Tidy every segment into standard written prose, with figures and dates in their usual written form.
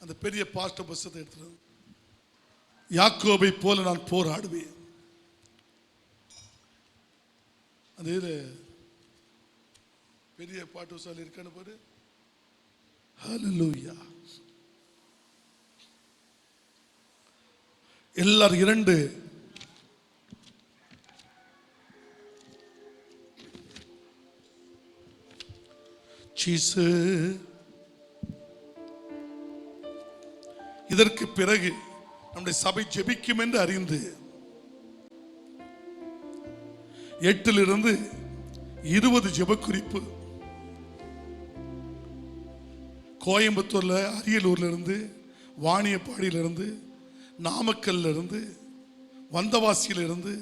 அந்த பெரிய பாஸ்டர் புஸ்தகத்தை எடுத்துட்டு, யாக்கோபை போல நான் போராடுவேன். அந்த இது பெரிய பாட்டு சொல்லி இருக்கான்னு பாரு. ஹல்லேலூயா. எல்லாரும் 2 சீசு. இதற்கு பிறகு நம்முடைய சபை ஜெபிக்கும் என்று அறிந்து 8 20 ஜெப குறிப்பு கோயம்புத்தூர்ல, அரியலூர்ல இருந்து, வாணியப்பாடியில இருந்து, நாமக்கல்ல இருந்து, வந்தவாசியில இருந்து,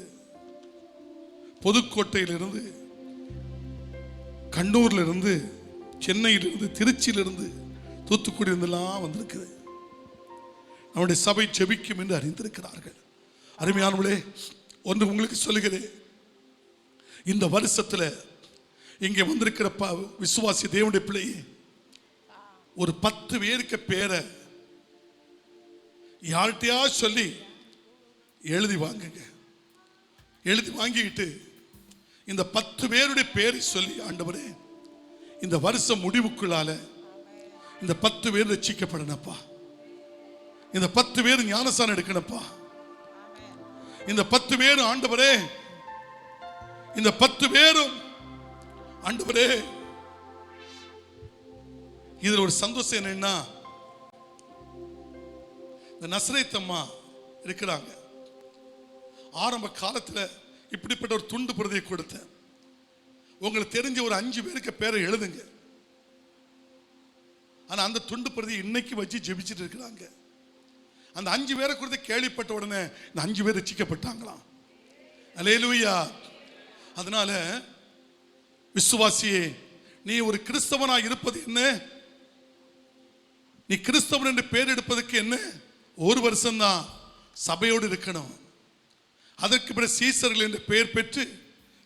புதுக்கோட்டையில இருந்து, கண்ணூர்ல இருந்து, சென்னையில இருந்து, திருச்சியில இருந்து, தூத்துக்குடி இருந்தெல்லாம் வந்திருக்குது. நம்முடைய சபை ஜெபிக்கும் என்று அறிந்திருக்கிறார்கள். அருமையானவர்களே, ஒன்று உங்களுக்கு சொல்லுகிறேன். இந்த வருஷத்துல இங்கே வந்திருக்கிற விசுவாசி தேவனுடைய பிள்ளை ஒரு 10 பேருக்கு பேரை யார்கிட்டயா சொல்லி எழுதி வாங்குங்க. எழுதி வாங்கிட்டு இந்த 10 பேருடைய பேரை சொல்லி, ஆண்டவரே இந்த வருஷம் முடிவுக்குள்ளால இந்த 10 பேர் ரட்சிக்கப்படணும்ப்பா, இந்த 10 பேர் ஞானஸ்நானம் எடுக்கணும்ப்பா, இந்த 10 பேரும் ஆண்டவரே, இந்த 10 பேரும் ஆண்டவரே. இதுல ஒரு சந்தோஷம் என்னன்னா, இந்த நசரேத் அம்மா இருக்கிறாங்க. ஆரம்ப காலத்துல இப்படிப்பட்ட ஒரு துண்டு பிரதியை கொடுத்தேன். உங்களுக்கு தெரிஞ்ச ஒரு 5 பேருக்கு பேரை எழுதுங்க. ஆனா அந்த துண்டு பிரதியை இன்னைக்கு வச்சு ஜெபிச்சுட்டு இருக்கிறாங்க. அந்த 5 பேரை குறித்து கேள்விப்பட்ட உடனே இந்த 5 பேர் ரட்சிக்கப்பட்டாங்களாம். அல்லேலூயா. அதனால விசுவாசியே, நீ ஒரு கிறிஸ்தவனா இருப்பது என்ன? நீ கிறிஸ்தவன் என்று பேர் எடுப்பதற்கு என்ன? 1 வருஷம்தான் சபையோடு இருக்கணும். அதற்கு பிறகு சீசர்கள் என்று பெயர் பெற்று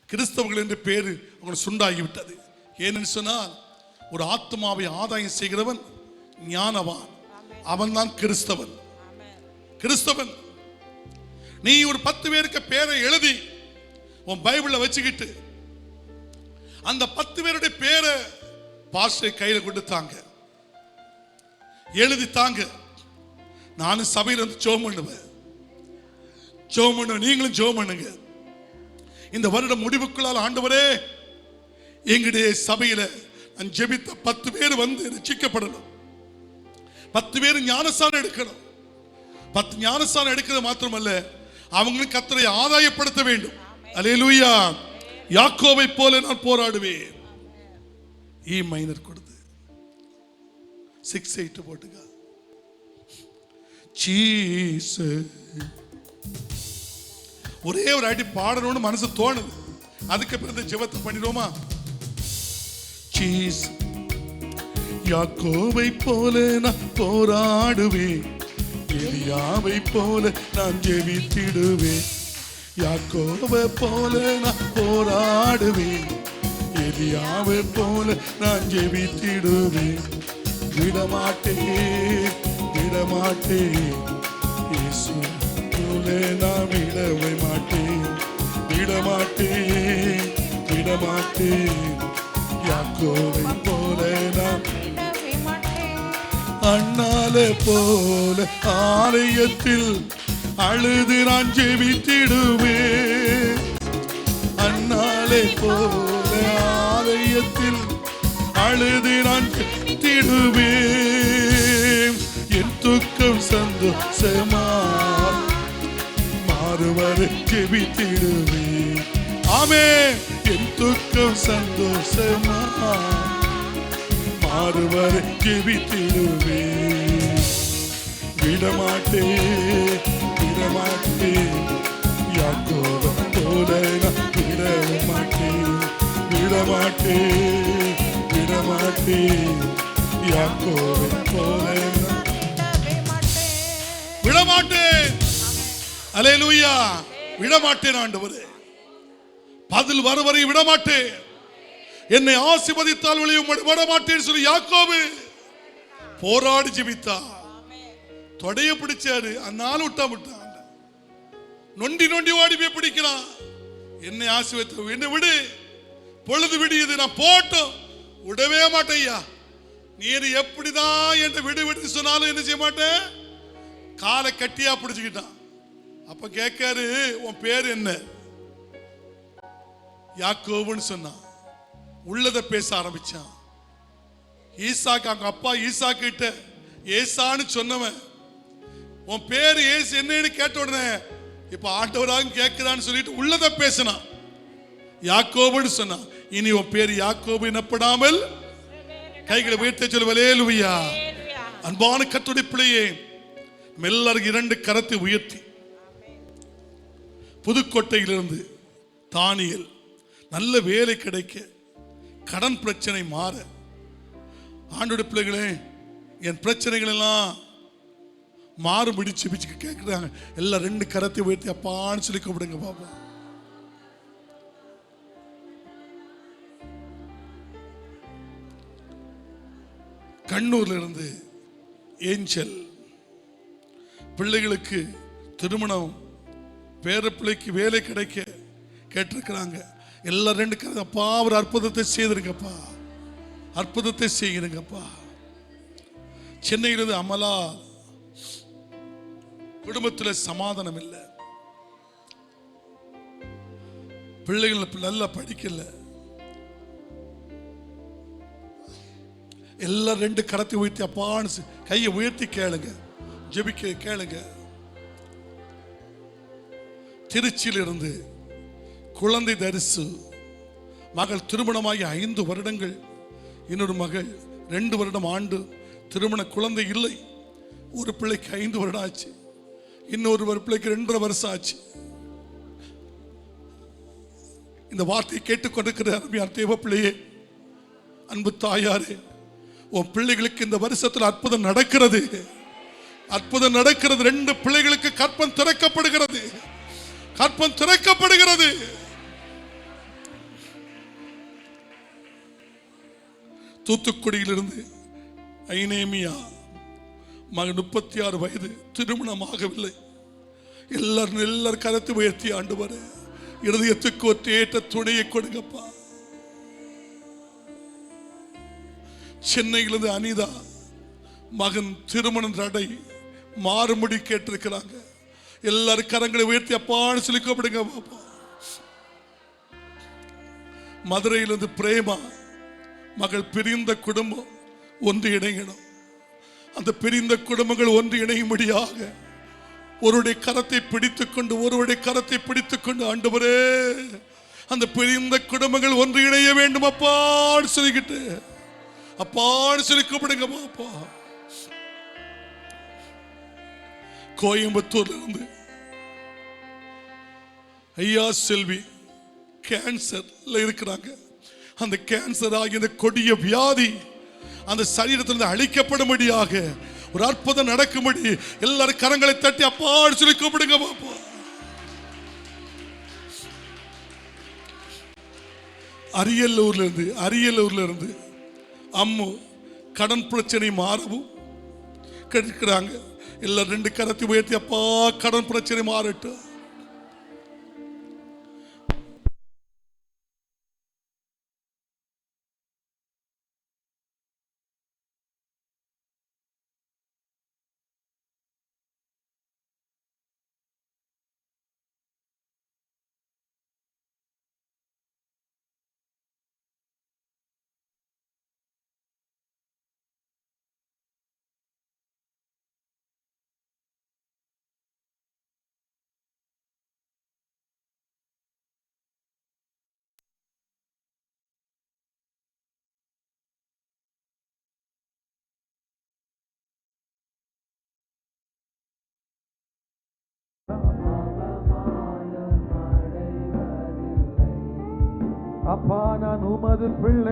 கிறிஸ்தவர்கள் என்று பேர் உங்களுக்கு சுண்டாகிவிட்டது. ஏனென்று சொன்னால், ஒரு ஆத்மாவை ஆதாயம் செய்கிறவன் ஞானவான், அவன் தான் கிறிஸ்தவன். கிறிஸ்தவன். நீ ஒரு 10 பேருக்கு பேரை எழுதி உன் பைபிள்ல வச்சுக்கிட்டு அந்த 10 பேருடைய பேரை பாஸ்டர் கையில கொடுத்தாங்க, எழுதி தாங்க. நானும் சபையில் வந்து ஜெபம் பண்ணுவேன். ஜெபம் பண்ணுவேன், நீங்களும் ஜெபம் பண்ணுங்க. இந்த வருடம் முடிவுக்குள்ளால் ஆண்டவரே, எங்களுடைய சபையில நான் ஜெபித்த 10 பேர் வந்து ரட்சிக்கப்படணும். 10 பேர் ஞானஸ்நானம் எடுக்கணும். 10 ஞானஸ்நானம் எடுக்கிறது மாத்திரமல்ல, அவங்களும் கர்த்தரை ஆதாயப்படுத்த வேண்டும். அல்லேலூயா. யாக்கோபை போல நான் போராடுவேன். ஈ மைனர் கொடுத்து 6-8 போட்டுங்க. ஒரே ஒரு அடி பாடணும்னு மனசு தோணுது. அதுக்கு பிறகு ஜெபத்தை பண்ணிடுவோமா? யாக்கோபை போல நான் போராடுவேன், எலியாவை போல நான் ஜெபித்திடுவேன். யாக்கோபை போல நான் போராடுவேன், எலியாவை போல நான் ஜெபித்திடுவேன். விடமாட்டேன், விடமாட்டேன், இயேசு போல நான் விடவே மாட்டேன். விடமாட்டேன், விடமாட்டேன், யாக்கோபை போல நான் அண்ணாலே போல ஆலயத்தில் அழுது நான் ஜெபித்திடுவேன். அண்ணாலே போல ஆலயத்தில் அழுது நான் ஜெபித்திடுவேன். என் துக்கம் சந்தோஷமா மாறுவரை ஜெபித்திடுவேன். ஆமென். என் துக்கம் சந்தோஷமா மாறுவரை ஜெபித்திடுவேன். விடமாட்டேன், விடமாட்டேன், யாக்கோபை போல நான் விடவே மாட்டேன். விடமாட்டேன், விடமாட்டேன், யாக்கோபை போல விடமாட்டேன். அல்லேலூயா. விடமாட்டேன் ஆண்டவரே, பதில் வர வரை விடமாட்டேன். என்னை ஆசீர்வதித்தால் விடமாட்டேன் சொல்லி யாக்கோபு போராடி ஜெபித்தார். தொடைய பிடிச்சாரு, அதனால விட்டான். நொண்டி நொண்டி ஓடி போய் பிடிக்கிறான். என்னை ஆசீர்வதித்து என்ன விடு, பொழுது விடியுது, நான் போட்டோம் விடவே மாட்டேயா. நீர் எப்படிதான் என்ற விடு விடு சொன்னாலும் என்ன செய்ய மாட்டேன். காலை கட்டியா பிடிச்சுக்கிட்டான். அப்ப கேட்காரு, உன் பேர் என்ன? யாக்கோபுன்னு சொன்னான். உள்ளத பேச ஆரம்பிச்சான். ஈசாக்கு, அவங்க அப்பா ஈசாக்கு கிட்ட ஏசான்னு சொன்னவன், உன் பேர் ஏசு என்னன்னு கேட்ட உடனே இப்ப ஆண்டவராக கேட்கிறான்னு சொல்லிட்டு உள்ளத பேசினான். யாக்கோபுன்னு சொன்னான். இனி உன் பேர் யாக்கோபு எனப்படாமல், கைகளை உயர்த்த சொல்லுவ அல்லேலூயா. அன்பான கர்த்தருடைய பிள்ளையே, எல்லாரும் இரண்டு கரத்தை உயர்த்தி, புதுக்கோட்டையிலிருந்து தானியல் நல்ல வேலை கிடைக்க, கடன் பிரச்சனை மாற, ஆண்டோட பிள்ளைகளே என் பிரச்சனைகள் எல்லாம் மாறுபடி செபிச்சு கேட்கிறாங்க. எல்லாம் ரெண்டு கரத்தை உயர்த்தி அப்பான்னு சொல்லி கூப்பிடுங்க பாப்பா. கண்ணூர்ல இருந்து ஏஞ்சல் பிள்ளைகளுக்கு திருமணம், பேர பிள்ளைக்கு வேலை கிடைக்க கேட்டிருக்கிறாங்க. எல்லாம் ரெண்டு கரத்தை அப்பா ஒரு அற்புதத்தை செய்திருங்கப்பா, அற்புதத்தை செய்கிறங்கப்பா. சென்னையிலிருந்து அமலா, குடும்பத்தில் சமாதானம் இல்லை, பிள்ளைகள் நல்லா படிக்கல, எல்லாம் ரெண்டு கரத்தை உயர்த்தி அப்பான்னு கையை உயர்த்தி கேளுங்க, ஜெபிக்க கேளுங்க. திருச்சியிலிருந்து குழந்தை தரிசு மகள் திருமணமாகி 5 வருடங்கள், இன்னொரு மகள் 2 வருடம் ஆண்டு திருமண, குழந்தை இல்லை. ஒரு பிள்ளைக்கு 5 வருடம் ஆச்சு, இன்னொரு பிள்ளைக்கு 2.5 வருஷம் ஆச்சு. இந்த வார்த்தையை கேட்டுக்கொண்டிருக்கிற அருமையான தேவ பிள்ளையே, அன்பு தாயாரே, உன் பிள்ளைகளுக்கு இந்த வருஷத்தில் அற்புதம் நடக்கிறது, அற்புதம் நடக்கிறது. 2 பிள்ளைகளுக்கு கற்பம் திறக்கப்படுகிறது, கற்பம் திறக்கப்படுகிறது. தூத்துக்குடியிலிருந்து ஐனேமியா மகன் 36 வயது, திருமணமாகவில்லை. எல்லாரும் கரத்தை உயர்த்தி ஆண்டவரே, இருதயத்துக்கு ஒரு ஏற்ற துணையை கொடுங்கப்பா. சென்னையிலிருந்து அனிதா மகன் திருமணம் தடை, மாறுமுடி கேட்டிருக்கிறாங்க. எல்லாரும் கரங்களை உயர்த்தி அப்பான்னு சொல்லி கூப்பிடுங்க பாப்பா. மதுரையிலிருந்து பிரேமா மகள் பிரிந்த குடும்பம் ஒன்று இணையணும். அந்த பிரிந்த குடும்பங்கள் ஒன்று இணையும்படியாக ஒருவருடைய கரத்தை பிடித்துக்கொண்டு ஆண்டவரே, அந்த பிரிந்த குடும்பங்கள் ஒன்று இணைய வேண்டும் அப்பான்னு சொல்லிக்கிட்டு அப்பான்னு சொல்லி கூப்பிடுங்க பாப்பா. கோயம்புத்தூர்ல இருந்து ஐயா செல்வி கேன்சர்ல இருக்கிறாங்க. அந்த கேன்சர் ஆகிய இந்த கொடிய வியாதி அந்த சரீரத்திலிருந்து அழிக்கப்படும்படியாக ஒரு அற்புதம் நடக்கும்படி எல்லாரும் கரங்களை தட்டி அப்பான்னு சொல்லி கூப்பிடுங்க பாப்பா. அரியலூர்ல இருந்து அம்மு கடன் பிரச்சனை மாறவும் கேட்கிறாங்க. எல்லாரும் 2 கரத்தை உயர்த்தி அப்பா கடன் பிரச்சனை மாறட்டும். அப்பா நான் உமது பிள்ளை.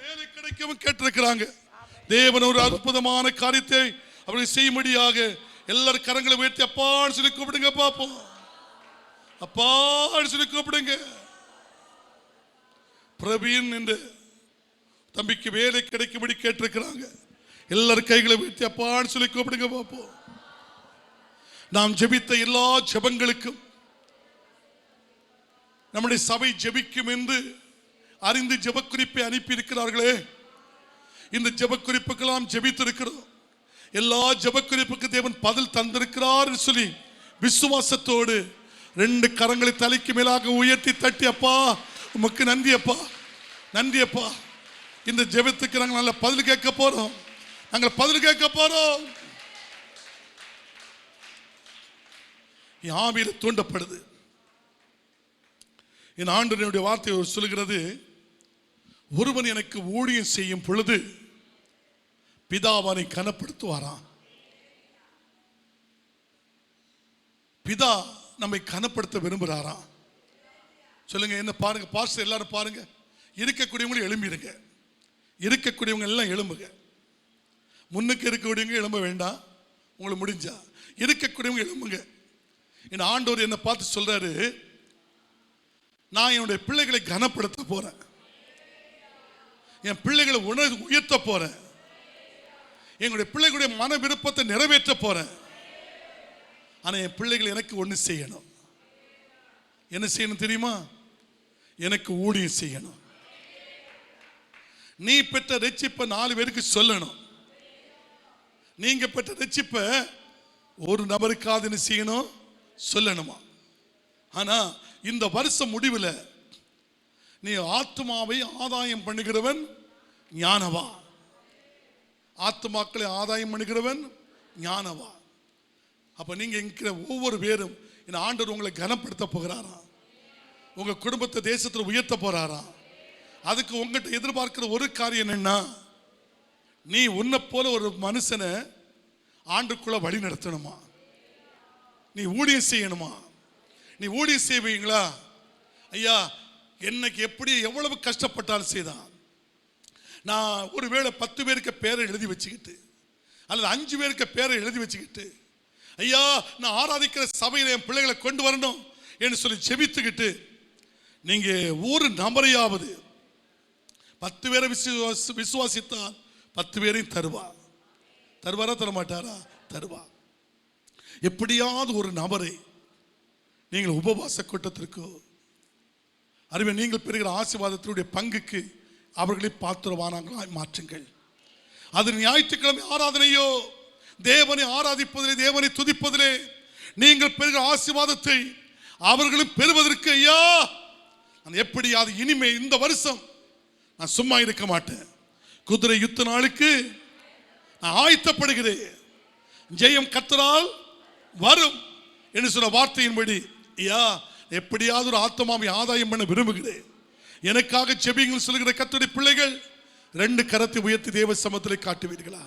வேலை கிடைக்கவும் கேட்டிருக்கிறாங்க. தேவன் ஒரு அற்புதமான காரியத்தை அவர்கள் செய்யும்படியாக எல்லாரும் கரங்களை உயர்த்தி அப்பான்னு சொல்லி கூப்பிடுங்க பாப்போம். அப்பான்னு சொல்லி கூப்பிடுங்க. பிரவீன் என்று தம்பிக்கு வேலை கிடைக்கும்படி கேட்டிருக்கிறாங்க. எல்லாரும் கைகளை வீழ்த்தி அப்பான்னு சொல்லி கூப்பிடுங்க பார்ப்போம். நாம் ஜெபித்த எல்லா ஜெபங்களுக்கும் நம்முடைய சபை ஜெபிக்கும் என்று அறிந்து ஜெபக்குறிப்பை அனுப்பி இருக்கிறார்களே, இந்த ஜெபக்குறிப்புக்கெல்லாம் ஜெபித்திருக்கிறோம். எல்லா ஜெபக்குறிப்புக்கு தேவன் பதில் தந்திருக்கிறார் சொல்லி விசுவாசத்தோடு 2 கரங்களை தலைக்கு மேலாக உயர்த்தி தட்டி, அப்பா உமக்கு நன்றி அப்பா, நன்றி அப்பா. இந்த ஜெபத்துக்கு நாங்கள் நல்ல பதில் கேட்க போறோம், நாங்கள் பதில் கேட்க போறோம். ஆவியில தூண்டப்படுது. என் ஆண்டவருடைய வார்த்தை சொல்லுகிறது, ஒருவன் எனக்கு ஊழியம் செய்யும் பொழுது பிதாவானை கனப்படுத்துவாராம். பிதா நம்மை கனப்படுத்த விரும்புகிறாராம். சொல்லுங்க, என்ன பாருங்க பாஸ்டர், எல்லாரும் பாருங்க. இருக்கக்கூடியவங்களும் எழும்பிடுங்க, இருக்கக்கூடியவங்க எல்லாம் எழும்புங்க. முன்னுக்கு இருக்கக்கூடியவங்க எழும்ப வேண்டாம், உங்களுக்கு முடிஞ்சா இருக்கக்கூடியவங்க எழும்புங்க. என் ஆண்டவர் என்னை பார்த்து சொல்றாரு, நான் என்னுடைய பிள்ளைகளை கனப்படுத்த போறேன், என் பிள்ளைகளை உயர்த்த போறேன், எங்களுடைய பிள்ளைகளுடைய மன விருப்பத்தை நிறைவேற்ற போறேன். ஆனா என் பிள்ளைகள் எனக்கு ஒன்று செய்யணும். என்ன செய்யணும் தெரியுமா? எனக்கு ஊழியம் செய்யணும். நீ பெற்ற ரட்சிப்பை 4 பேருக்கு சொல்லணும். நீங்க பெற்ற ரட்சிப்பை ஒரு நபருக்காவது என்ன செய்யணும்? சொல்லணுமா? ஆனா இந்த வருஷம் முடிவில் நீ ஆத்மாவை ஆதாயம் பண்ணுகிறவன் ஞானவா, ஆத்மாக்களை ஆதாயம் பண்ணுகிறவன் ஞானவா. அப்ப நீங்க இருக்கிற ஒவ்வொரு பேரும் இந்த ஆண்டவர் உங்களை கனப்படுத்த போகிறாரா, உங்க குடும்பத்தை தேசத்தில் உயர்த்த போறாரா. அதுக்கு உங்ககிட்ட எதிர்பார்க்கிற ஒரு காரியம் என்னன்னா, நீ உன்னை போல ஒரு மனுஷனை ஆண்டுக்குள்ள வழி நடத்தணுமா, நீ ஊழியம் செய்யணுமா. நீ ஊழியம் செய்வீங்களா? ஐயா என்னைக்கு எப்படி எவ்வளவு கஷ்டப்பட்டாலும் செய்தான். நான் ஒருவேளை 10 பேருக்கு பேரை எழுதி வச்சுக்கிட்டு அல்லது 5 பேருக்கு பேரை எழுதி வச்சுக்கிட்டு, ஐயா நான் ஆராதிக்கிற சபையில் என் பிள்ளைகளை கொண்டு வரணும் என்று சொல்லி ஜெபித்துக்கிட்டு, நீங்க ஒரு நபரையாவது 10 பேரை விசுவாசித்தால் 10 பேரையும் தருவாரா தரமாட்டாரா? தருவா. எப்படியாவது ஒரு நபரை நீங்கள் உபவாச கூட்டத்திற்கு அறிவை நீங்கள் பெறுகிற ஆசீர்வாதத்தினுடைய பங்குக்கு அவர்களை பாத்திரவானாங்களாய் மாற்றுங்கள். அது ஞாயிற்றுக்கிழமை ஆராதனையோ, தேவனை ஆராதிப்பதிலே, தேவனை துதிப்பதிலே நீங்கள் பெறுகிற ஆசீர்வாதத்தை அவர்களும் பெறுவதற்கு, ஐயா நான் எப்படியாவது இனிமே இந்த வருஷம் நான் சும்மா இருக்க மாட்டேன். குதிரை யுத்த நாளுக்கு நான் ஆயத்தப்படுகிறேன். ஜெயம் கர்த்தரால் வரும் என்று சொன்ன வார்த்தையின்படி, ஐயா எப்படியாவது ஒரு ஆத்மாவை ஆதாயம் பண்ண விரும்புகிறேன், எனக்காக ஜெபிங்கள் சொல்லுகிற கர்த்தருடைய பிள்ளைகள் 2 கரத்தை உயர்த்தி தேவ சமூகத்தில் காட்டுவீர்களா?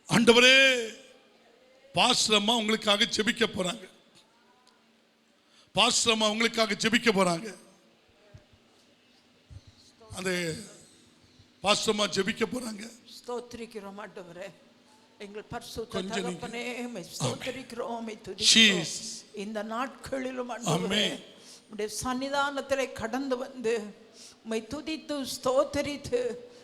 ஆண்டவரே, பாஸ்டர் அம்மா உங்களுக்காக ஜெபிக்க போறாங்க, பாஸ்டர் அம்மா உங்களுக்காக ஜெபிக்க போறாங்க. அந்த பாஸ்டர் அம்மா ஜெபிக்க போறாங்க. ஸ்தோத்திரிக்கிறோம் ஆண்டவரே, எங்கள் பரிசுத்த தகப்பனே, ஸ்தோத்திரிக்கிறோம், துதிக்கிறோம். இந்த நாட்களிலும் ஆண்டவரே உம்முடைய சன்னிதானத்திலே கடந்து வந்து உம்மை துதித்து ஸ்தோத்திரித்து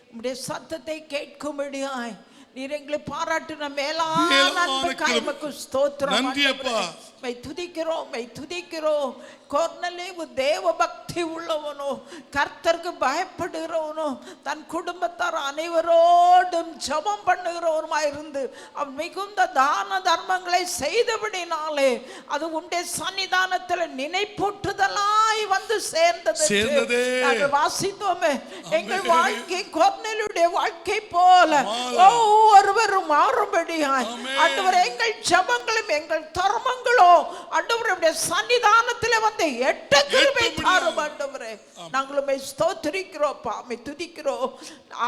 உம்முடைய சத்தத்தை கேட்கும்படியாய் நீர் எங்களை பாராட்டின மேலான அன்புக்காய் உமக்கு ஸ்தோத்திரம். நன்றி அப்பா. மை துதிக்கிறோம். கொர்நேலியு தேவ பக்தி உள்ளவனோ, கர்த்தருக்கு பயப்படுகிறவனோ, தன் குடும்பத்தார் அனைவரோடும் ஜெபம் பண்ணுகிறவருமாய் இருந்து அவன் மிகுந்த தான தர்மங்களை செய்தபடினாலே அது உம்முடைய சன்னிதானத்தில் நினைப்பூட்டுதலாய் வந்து சேர்ந்தது. நாங்கள் வாசித்தோமே, எங்கள் வாழ்க்கை கொர்நேலியுடைய வாழ்க்கை போல ஒவ்வொருவரும் மாறும்படியாய் ஆண்டவரே எங்கள் ஜெபங்களும் எங்கள் தர்மங்களோ ஆண்டவருடைய சன்னிதானத்தில் வந்து எட்ட கிருபை தாரும் ஆண்டவரே. நாங்களும் ஸ்தோத்திரிக்கிறோம், பாமை துதிக்கிறோம்.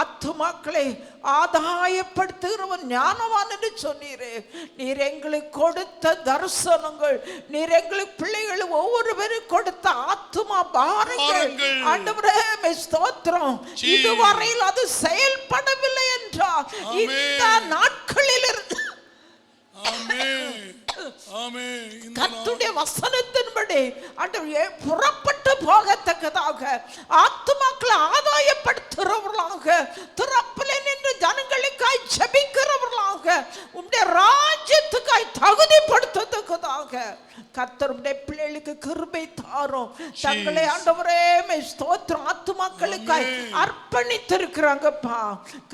ஆத்துமாக்களை ஆதாயப்படுத்துகிறவன் ஞானவான் என்று சொன்னீரே. நீர் எங்களுக்கு கொடுத்த தரிசனங்கள், நீர் எங்களுக்கு பிள்ளைகள் ஒவ்வொருவரும் கொடுத்த ஆத்துமா பாரங்கள் ஆண்டவரே ஸ்தோத்திரம். இதுவரையில் அது செயல்படவில்லை என்றால் இந்த நாட்களில் ஆமென். இந்த கர்த்தருடைய வசனத்தின்படி ஆண்டவரே புறப்பட்டு போகத்தக்கதாக ஆத்துமாக்களை ஆதாயப்படுத்துகிறவர்களாக திறப்பிலே நின்று ஜனங்களுக்காய் ஜெபிக்கிறவர்களாக உம்முடைய ராஜ்யத்துக்காய் தகுதிப்படுத்தத்தக்கதாக கர்த்தருடைய பிள்ளைகளுக்கு கிருபை தாரும். தங்களை ஆண்டவரே ஸ்தோத்திரம் ஆத்துமாக்களுக்காய் அர்ப்பணித்திருக்கிறாங்கப்பா.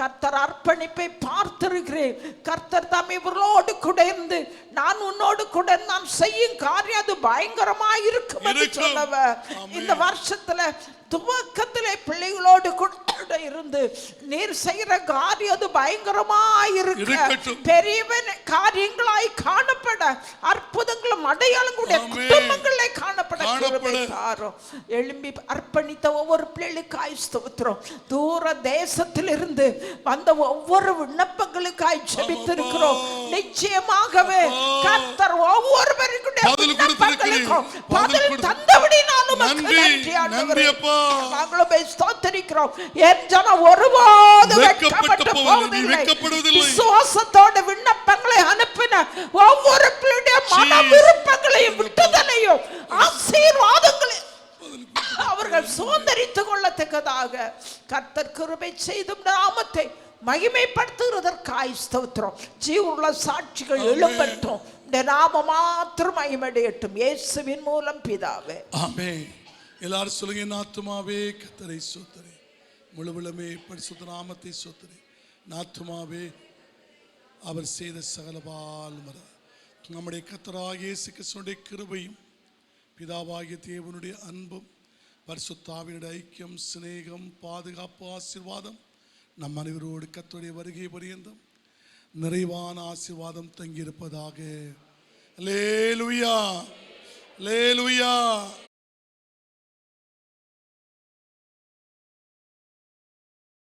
கர்த்தர் அர்ப்பணிப்பை பார்த்திருக்கிறேன். கர்த்தர் தாம் இவர்களோடு கூட இருந்து நான் உன்னோடு கூட நான் செய்யும் காரியம் அது பயங்கரமா இருக்கும் என்று சொன்னவர். இந்த வருஷத்துல துவக்கத்திலே பிள்ளைகளோடு கூட இருந்து நீர் செய்கிற காரியம் அது பயங்கரமா இருக்கு. பெரிய காரியங்களாய் காணப்பட அற்புதங்களும் அடையாளங்களுடைய குடும்பங்களே காணப்பட எழும்பி அர்ப்பணித்த ஒவ்வொரு பிள்ளைகளுக்காய் ஸ்தோத்திரம். தூர தேசத்திலிருந்து வந்த ஒவ்வொரு விண்ணப்பங்களுக்காய் ஜெபித்திருக்கிறோம். நிச்சயமாகவே கர்த்தர் ஒவ்வொருவருடைய விண்ணப்பங்களுக்கும் பதில் தந்தபடி நான் உமக்கு நன்றி ஆண்டவரே. நாங்களும் ஸ்தோத்திரிக்கிறோம். என் ஜனம் ஒருபோதும் வெட்கப்பட்டு போவதில்லை. விசுவாசத்தோட விண்ணப்பங்களை அனுப்பின ஒவ்வொரு பிள்ளையுடைய மன விருப்பங்களையும் விட்டுதலையும் ஆசீர்வாதங்களையும் அவர்கள் சுதந்திரித்துக் கொள்ளத்தக்கதாக கர்த்தர் கிருபை செய்தும் நாமத்தை மகிமைப்படுத்துகிறதற்காய் ஸ்தோத்திரம். ஜீவனுள்ள சாட்சிகள் எழும்பட்டும். இந்த நாம மாத்திரம் மகிமையடையட்டும். இயேசுவின் மூலம் பிதாவே ஆமென். எல்லாரும் சொல்லுங்க, என் ஆத்துமாவே கர்த்தரை ஸ்தோத்திரி, முழுவலுமே பரிசுத்த நாமத்தை ஸ்தோத்திரி. ஆத்துமாவே அவர் செய்த சகல பால்மர நம்முடைய கர்த்தராகிய இயேசு கிறிஸ்துவின் கிருபையும் பிதாவாகிய தேவனுடைய அன்பும் பரிசுத்தாவினுடைய ஐக்கியம், சிநேகம், பாதுகாப்பு, ஆசீர்வாதம் நம் அனைவரோடு கர்த்தருடைய வருகை பரியந்தம் நிறைவான ஆசீர்வாதம் தங்கியிருப்பதாக. அல்லேலூயா, அல்லேலூயா.